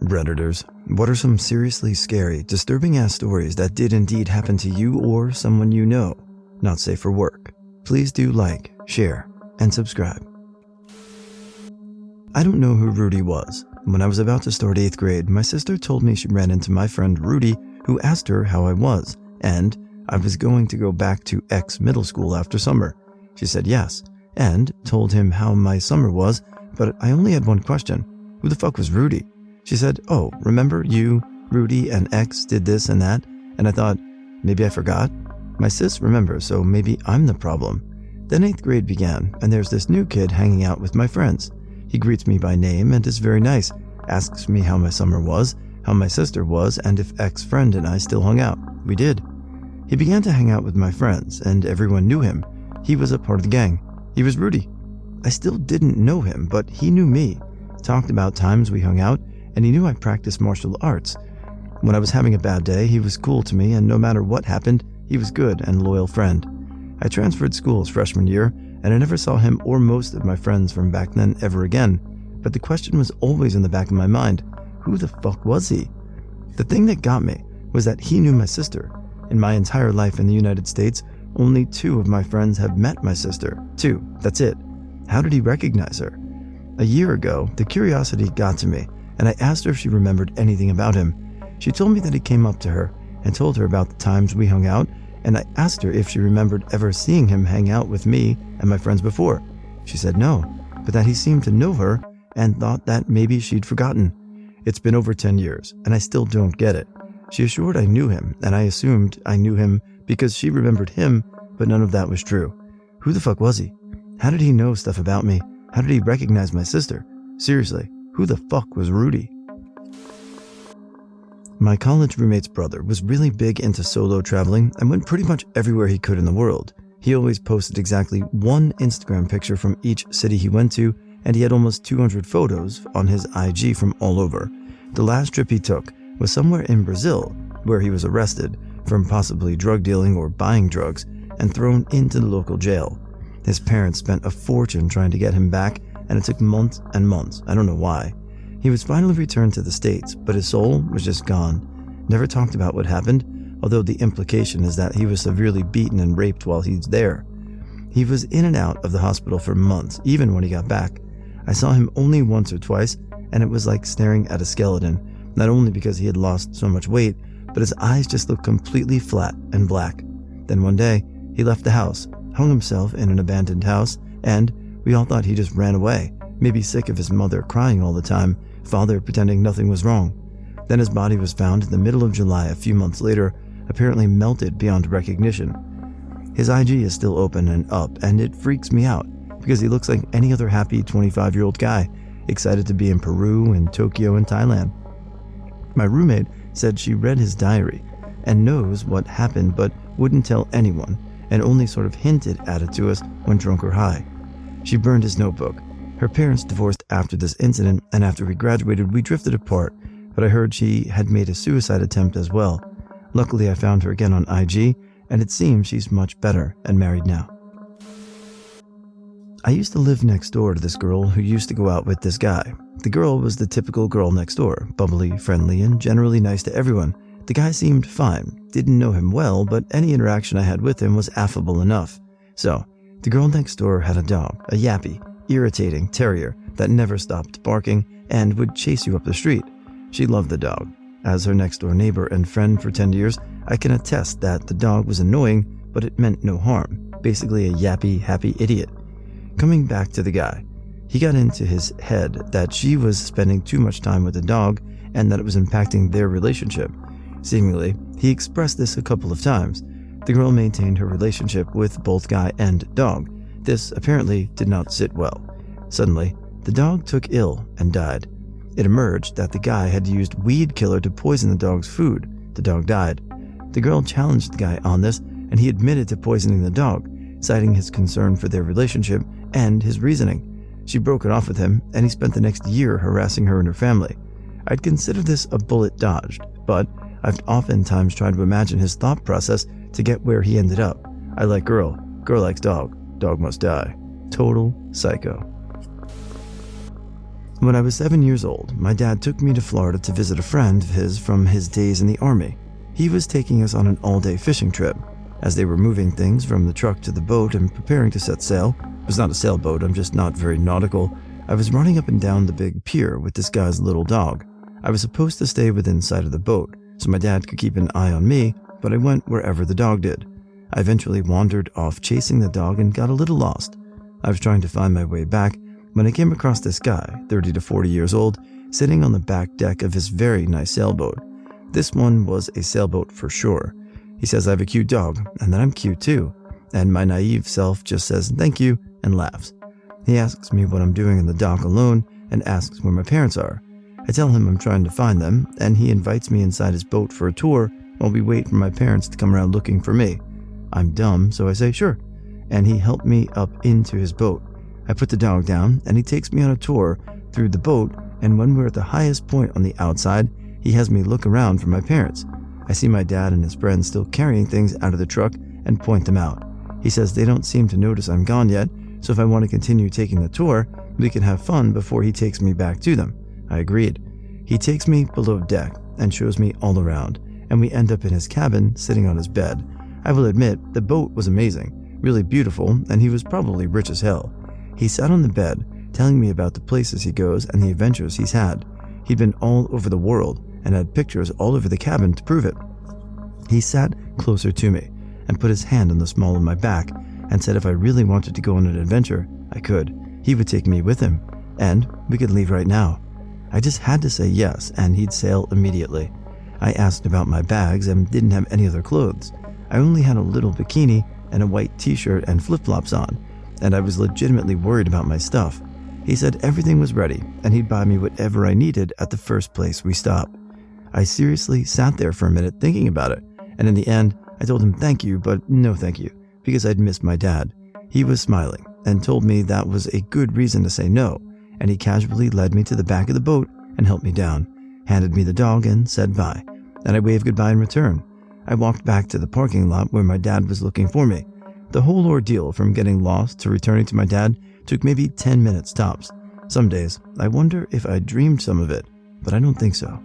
Redditors, what are some seriously scary, disturbing-ass stories that did indeed happen to you or someone you know? Not safe for work. Please do like, share, and subscribe. I don't know who Rudy was. When I was about to start 8th grade, my sister told me she ran into my friend Rudy, who asked her how I was, and I was going to go back to X middle school after summer. She said yes, and told him how my summer was, but I only had one question. Who the fuck was Rudy? She said, oh, remember you, Rudy, and X did this and that? And I thought, maybe I forgot? My sis remembers, so maybe I'm the problem. Then 8th grade began, and there's this new kid hanging out with my friends. He greets me by name and is very nice, asks me how my summer was, how my sister was, and if X friend and I still hung out. We did. He began to hang out with my friends, and everyone knew him. He was a part of the gang. He was Rudy. I still didn't know him, but he knew me. Talked about times we hung out, and he knew I practiced martial arts. When I was having a bad day, he was cool to me, and no matter what happened, he was good and loyal friend. I transferred schools freshman year, and I never saw him or most of my friends from back then ever again. But the question was always in the back of my mind, who the fuck was he? The thing that got me was that he knew my sister. In my entire life in the United States, only 2 of my friends have met my sister. 2, that's it. How did he recognize her? A year ago, the curiosity got to me, and I asked her if she remembered anything about him. She told me that he came up to her and told her about the times we hung out, and I asked her if she remembered ever seeing him hang out with me and my friends before. She said no, but that he seemed to know her and thought that maybe she'd forgotten. It's been over 10 years, and I still don't get it. She assured I knew him, and I assumed I knew him because she remembered him, but none of that was true. Who the fuck was he? How did he know stuff about me? How did he recognize my sister? Seriously, who the fuck was Rudy? My college roommate's brother was really big into solo traveling and went pretty much everywhere he could in the world. He always posted exactly 1 Instagram picture from each city he went to, and he had almost 200 photos on his IG from all over. The last trip he took was somewhere in Brazil, where he was arrested from possibly drug dealing or buying drugs and thrown into the local jail. His parents spent a fortune trying to get him back, and it took months and months. I don't know why. He was finally returned to the States, but his soul was just gone. Never talked about what happened, although the implication is that he was severely beaten and raped while he was there. He was in and out of the hospital for months, even when he got back. I saw him only once or twice, and it was like staring at a skeleton, not only because he had lost so much weight, but his eyes just looked completely flat and black. Then one day, he left the house, hung himself in an abandoned house, and we all thought he just ran away, maybe sick of his mother crying all the time, father pretending nothing was wrong. Then his body was found in the middle of July a few months later, apparently melted beyond recognition. His IG is still open and up, and it freaks me out because he looks like any other happy 25-year-old guy, excited to be in Peru and Tokyo and Thailand. My roommate said she read his diary and knows what happened but wouldn't tell anyone, and only sort of hinted at it to us when drunk or high. She burned his notebook. Her parents divorced after this incident, and after we graduated, we drifted apart, but I heard she had made a suicide attempt as well. Luckily, I found her again on IG, and it seems she's much better and married now. I used to live next door to this girl who used to go out with this guy. The girl was the typical girl next door, bubbly, friendly, and generally nice to everyone. The guy seemed fine, didn't know him well, but any interaction I had with him was affable enough. So, the girl next door had a dog, a yappy, irritating terrier that never stopped barking and would chase you up the street. She loved the dog. As her next door neighbor and friend for 10 years, I can attest that the dog was annoying, but it meant no harm. Basically a yappy, happy idiot. Coming back to the guy, he got into his head that she was spending too much time with the dog and that it was impacting their relationship. Seemingly, he expressed this a couple of times. The girl maintained her relationship with both guy and dog. This apparently did not sit well. Suddenly, the dog took ill and died. It emerged that the guy had used weed killer to poison the dog's food. The dog died. The girl challenged the guy on this, and he admitted to poisoning the dog, citing his concern for their relationship and his reasoning. She broke it off with him, and he spent the next year harassing her and her family. I'd consider this a bullet dodged, but I've oftentimes tried to imagine his thought process to get where he ended up. I like girl, girl likes dog, dog must die. Total psycho. When I was 7 years old, my dad took me to Florida to visit a friend of his from his days in the Army. He was taking us on an all-day fishing trip. As they were moving things from the truck to the boat and preparing to set sail, it was not a sailboat, I'm just not very nautical, I was running up and down the big pier with this guy's little dog. I was supposed to stay within sight of the boat, so my dad could keep an eye on me, but I went wherever the dog did. I eventually wandered off chasing the dog and got a little lost. I was trying to find my way back when I came across this guy, 30 to 40 years old, sitting on the back deck of his very nice sailboat. This one was a sailboat for sure. He says I have a cute dog, and that I'm cute too, and my naive self just says thank you and laughs. He asks me what I'm doing in the dock alone and asks where my parents are. I tell him I'm trying to find them, and he invites me inside his boat for a tour while we wait for my parents to come around looking for me. I'm dumb, so I say sure, and he helped me up into his boat. I put the dog down, and he takes me on a tour through the boat, and when we're at the highest point on the outside, he has me look around for my parents. I see my dad and his friends still carrying things out of the truck and point them out. He says they don't seem to notice I'm gone yet, so if I want to continue taking the tour, we can have fun before he takes me back to them. I agreed. He takes me below deck and shows me all around, and we end up in his cabin sitting on his bed. I will admit, the boat was amazing, really beautiful, and he was probably rich as hell. He sat on the bed, telling me about the places he goes and the adventures he's had. He'd been all over the world and had pictures all over the cabin to prove it. He sat closer to me and put his hand on the small of my back and said if I really wanted to go on an adventure, I could. He would take me with him, and we could leave right now. I just had to say yes, and he'd sail immediately. I asked about my bags and didn't have any other clothes. I only had a little bikini and a white t-shirt and flip-flops on, and I was legitimately worried about my stuff. He said everything was ready, and he'd buy me whatever I needed at the first place we stopped. I seriously sat there for a minute thinking about it, and in the end, I told him thank you, but no thank you, because I'd missed my dad. He was smiling and told me that was a good reason to say no, and he casually led me to the back of the boat and helped me down, handed me the dog and said bye, and I waved goodbye in return. I walked back to the parking lot where my dad was looking for me. The whole ordeal from getting lost to returning to my dad took maybe 10 minutes tops. Some days, I wonder if I dreamed some of it, but I don't think so.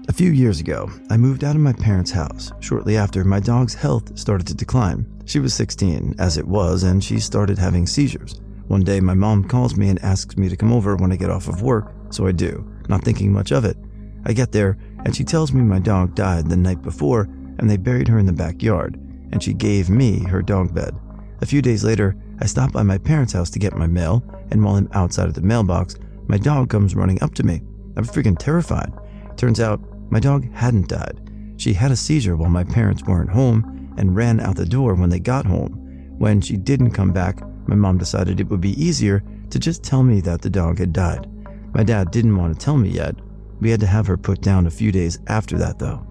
A few years ago, I moved out of my parents' house. Shortly after, my dog's health started to decline. She was 16, as it was, and she started having seizures. One day, my mom calls me and asks me to come over when I get off of work, so I do, not thinking much of it. I get there, and she tells me my dog died the night before, and they buried her in the backyard, and she gave me her dog bed. A few days later, I stop by my parents' house to get my mail, and while I'm outside of the mailbox, my dog comes running up to me. I'm freaking terrified. Turns out, my dog hadn't died. She had a seizure while my parents weren't home and ran out the door when they got home. When she didn't come back, my mom decided it would be easier to just tell me that the dog had died. My dad didn't want to tell me yet. We had to have her put down a few days after that though.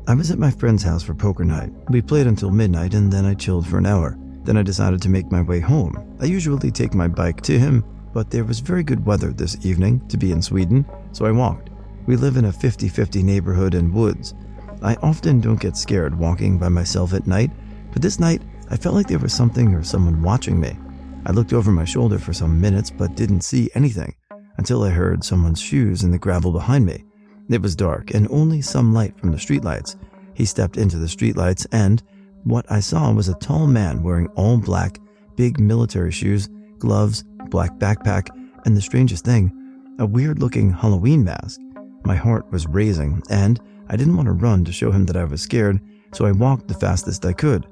I was at my friend's house for poker night. We played until midnight and then I chilled for an hour. Then I decided to make my way home. I usually take my bike to him, but there was very good weather this evening to be in Sweden, so I walked. We live in a 50-50 neighborhood and woods. I often don't get scared walking by myself at night, but this night I felt like there was something or someone watching me. I looked over my shoulder for some minutes but didn't see anything until I heard someone's shoes in the gravel behind me. It was dark and only some light from the streetlights. He stepped into the streetlights and what I saw was a tall man wearing all black, big military shoes, gloves, black backpack, and the strangest thing, a weird-looking Halloween mask. My heart was racing, and I didn't want to run to show him that I was scared, so I walked the fastest I could.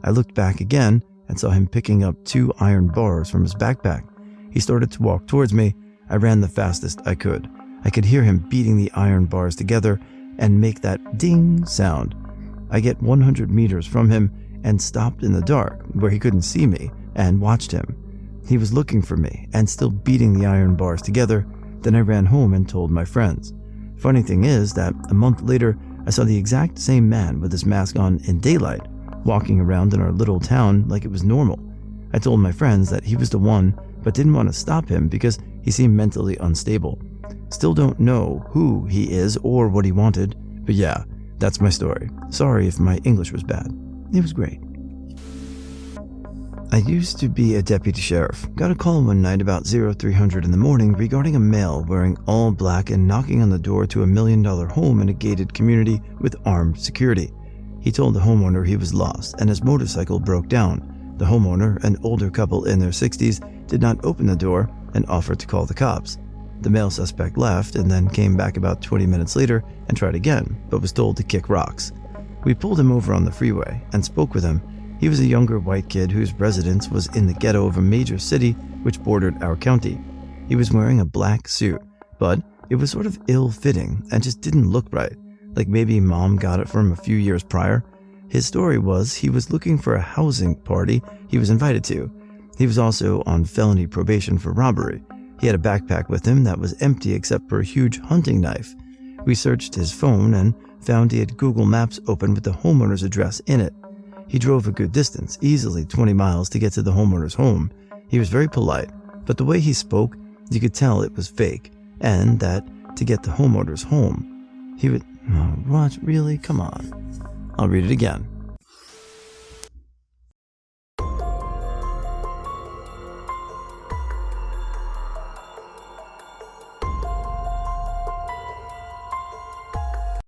I looked back again and saw him picking up 2 iron bars from his backpack. He started to walk towards me. I ran the fastest I could. I could hear him beating the iron bars together and make that ding sound. I get 100 meters from him and stopped in the dark where he couldn't see me and watched him. He was looking for me and still beating the iron bars together. Then I ran home and told my friends. Funny thing is that a month later, I saw the exact same man with his mask on in daylight, walking around in our little town like it was normal. I told my friends that he was the one, but didn't want to stop him because he seemed mentally unstable. Still don't know who he is or what he wanted, but yeah, that's my story. Sorry if my English was bad. It was great. I used to be a deputy sheriff. Got a call one night about 0300 in the morning regarding a male wearing all black and knocking on the door to $1 million home in a gated community with armed security. He told the homeowner he was lost and his motorcycle broke down. The homeowner, an older couple in their 60s, did not open the door and offered to call the cops. The male suspect left and then came back about 20 minutes later and tried again, but was told to kick rocks. We pulled him over on the freeway and spoke with him. He was a younger white kid whose residence was in the ghetto of a major city which bordered our county. He was wearing a black suit, but it was sort of ill-fitting and just didn't look right, like maybe mom got it for him a few years prior. His story was he was looking for a housing party he was invited to. He was also on felony probation for robbery. He had a backpack with him that was empty except for a huge hunting knife. We searched his phone and found he had Google Maps open with the homeowner's address in it. He drove a good distance, easily 20 miles, to get to the homeowner's home. He was very polite, but the way he spoke, you could tell it was fake, and that to get the homeowner's home, he would... Oh, what? Really? Come on. I'll read it again.